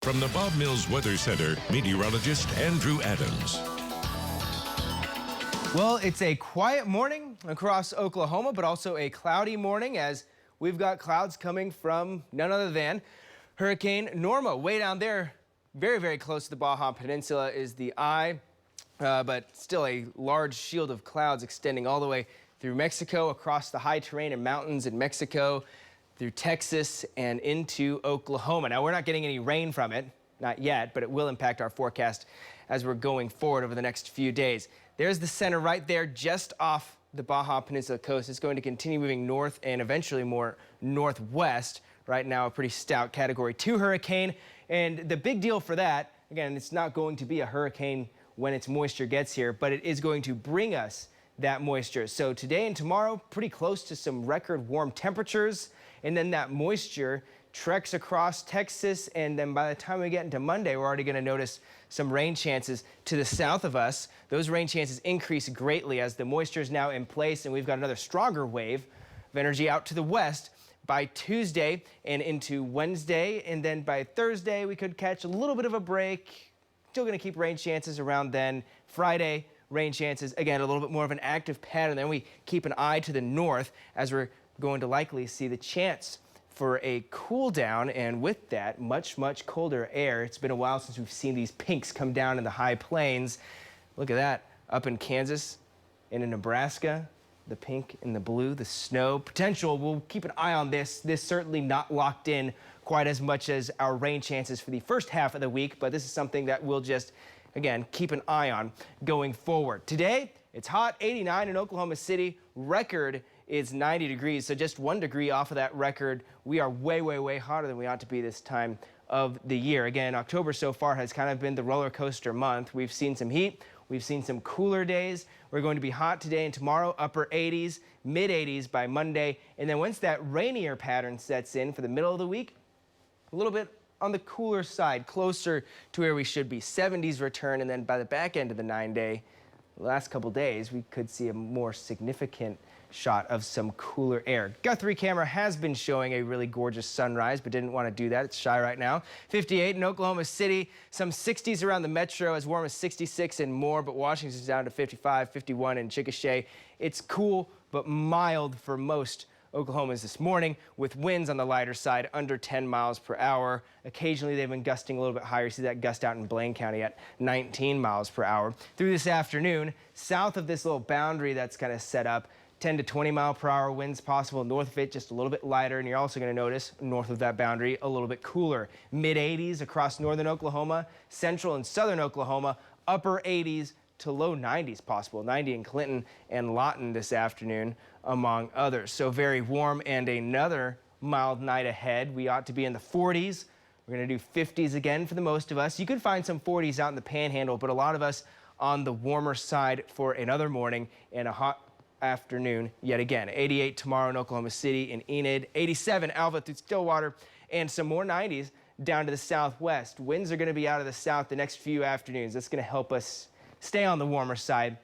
From the Bob Mills Weather Center, meteorologist Andrew Adams. Well, it's a quiet morning across Oklahoma, but also a cloudy morning as we've got clouds coming from none other than Hurricane Norma. Way down there, very, very close to the Baja Peninsula is the eye, but still a large shield of clouds extending all the way through Mexico, across the high terrain and mountains in Mexico, through Texas and into Oklahoma. Now, we're not getting any rain from it, not yet, but it will impact our forecast as we're going forward over the next few days. There's the center right there, just off the Baja Peninsula coast. It's going to continue moving north and eventually more northwest. Right now, a pretty stout Category 2 hurricane. And the big deal for that, again, it's not going to be a hurricane when its moisture gets here, but it is going to bring us that moisture. So today and tomorrow, pretty close to some record warm temperatures. And then that moisture treks across Texas, and then by the time we get into Monday, we're already going to notice some rain chances to the south of us. Those rain chances increase greatly as the moisture is now in place, and we've got another stronger wave of energy out to the west by Tuesday and into Wednesday. And then by Thursday, we could catch a little bit of a break. Still going to keep rain chances around then. Friday, rain chances, again, a little bit more of an active pattern. Then we keep an eye to the north as we're going to likely see the chance for a cool down, and with that, much, much colder air. It's been a while since we've seen these pinks come down in the high plains. Look at that, up in Kansas and in Nebraska, the pink and the blue, the snow potential. We'll keep an eye on this. This certainly not locked in quite as much as our rain chances for the first half of the week, but this is something that we'll just, again, keep an eye on going forward. Today, it's hot, 89 in Oklahoma City. Record is 90 degrees, so just 1 degree off of that record. We are way, way, way hotter than we ought to be this time of the year. Again, October so far has kind of been the roller coaster month. We've seen some heat. We've seen some cooler days. We're going to be hot today and tomorrow, upper 80s, mid 80s by Monday. And then once that rainier pattern sets in for the middle of the week, a little bit on the cooler side, closer to where we should be. 70s return, and then by the back end of the 9-day, the last couple days, we could see a more significant shot of some cooler air. Guthrie camera has been showing a really gorgeous sunrise, but didn't want to do that. It's shy right now. 58 in Oklahoma City, some 60s around the metro, as warm as 66 and more, but Washington's down to 55, 51 in Chickasha. It's cool, but mild for most Oklahomans this morning, with winds on the lighter side, under 10 miles per hour. Occasionally, they've been gusting a little bit higher. You see that gust out in Blaine County at 19 miles per hour. Through this afternoon, south of this little boundary that's kind of set up, 10 to 20 mile per hour winds possible. North of it, just a little bit lighter. And you're also going to notice north of that boundary, a little bit cooler. Mid 80s across northern Oklahoma, central and southern Oklahoma, upper 80s to low 90s possible. 90 in Clinton and Lawton this afternoon, among others. So very warm, and another mild night ahead. We ought to be in the 40s. We're going to do 50s again for the most of us. You could find some 40s out in the panhandle, but a lot of us on the warmer side for another morning and a hot afternoon yet again. 88 tomorrow in Oklahoma City and Enid, 87 Alva through Stillwater, and some more 90s down to the southwest. Winds are going to be out of the south the next few afternoons. That's going to help us stay on the warmer side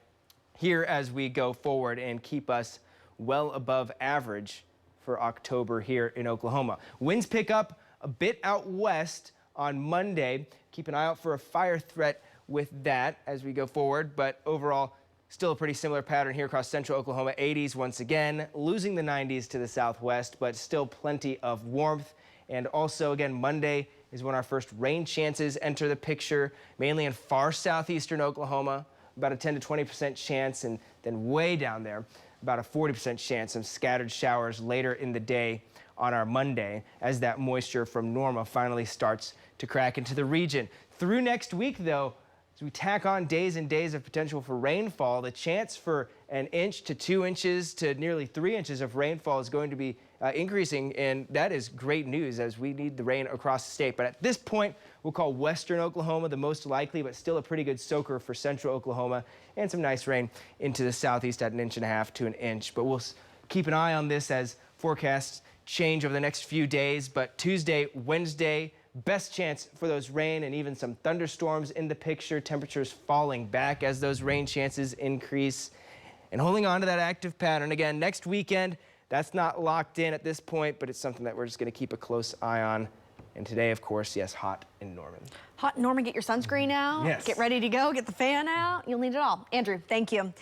here as we go forward and keep us well above average for October here in Oklahoma. Winds pick up a bit out west on Monday. Keep an eye out for a fire threat with that as we go forward, but overall, still a pretty similar pattern here across central Oklahoma. 80s once again, losing the 90s to the southwest, but still plenty of warmth. And also, again, Monday is when our first rain chances enter the picture, mainly in far southeastern Oklahoma, about a 10 to 20% chance, and then way down there, about a 40% chance of scattered showers later in the day on our Monday as that moisture from Norma finally starts to crack into the region. Through next week, though, as we tack on days and days of potential for rainfall, the chance for 1 inch to 2 inches to nearly 3 inches of rainfall is going to be increasing, and that is great news as we need the rain across the state. But at this point, we'll call western Oklahoma the most likely, but still a pretty good soaker for central Oklahoma, and some nice rain into the southeast at 1.5 inches to 1 inch. But we'll keep an eye on this as forecasts change over the next few days. But Tuesday, Wednesday, best chance for those rain and even some thunderstorms in the picture. Temperatures falling back as those rain chances increase and holding on to that active pattern. Again, next weekend, that's not locked in at this point, but it's something that we're just going to keep a close eye on And today, of course, yes, hot in Norman. Hot in Norman, get your sunscreen out. Yes. Get ready to go, get the fan out. You'll need it all. Andrew, thank you.